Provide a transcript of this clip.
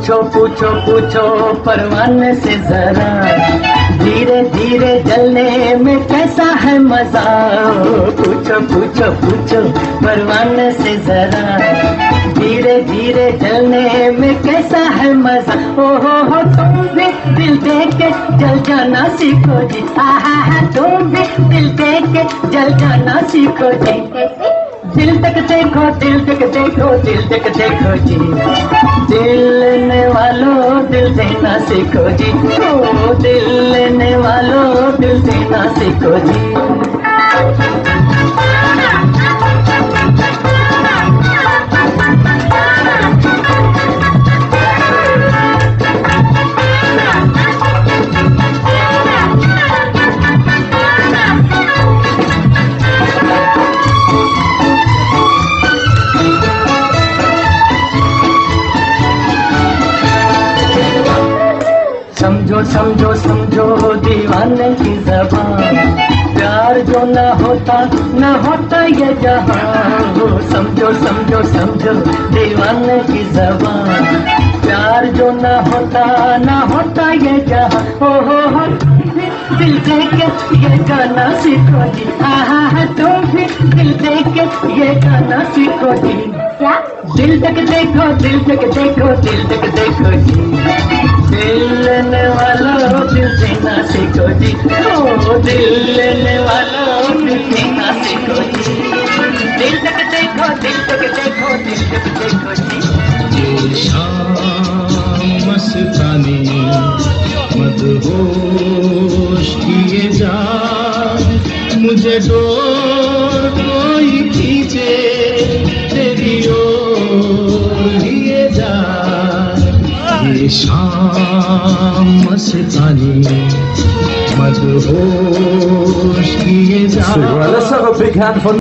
पूछो पूछो पूछो परवाने से जरा, धीरे धीरे जलने में कैसा है मजा। पूछो पूछो पूछो परवाने से जरा, धीरे धीरे जलने में कैसा है मजा। ओ हो तुम भी दिल दे के जल जाना सीखो जी। हा तुम भी दिल दे के जल जाना सीखो जी। दिल तक देखो, दिल तक देखो, दिल तक देखो जी। दिल लेने वालों दिल देना सीखो जी। ओ दिल लेने वालों दिल देना सीखो जी। समझो समझो समझो दीवाने की ज़बान, प्यार जो न होता ये जहां। समझो समझो समझो दीवाने की ज़बान, प्यार जो न होता ये जहां। हो दिल दे के ये गाना सीखो जी। हा तुम भी दिल दे के ये गाना सीखो जी। क्या? दिल तक देखो, दिल तक देखो, दिल तक देखो जी। दिल लेने वालों दिल देना सीखो जी। ओ दिल लेने वालों दिल देना सीखो जी। दिल तक देखो, दिल तक देखो, दिल तक देखो जी। शाम मस्तानी मदहोश किए जा, मुझे डोर कोई खींचे तेरी ओर लिए जा। ये शाम मस्तानी मदहोश किए जा। Let's have a big hand for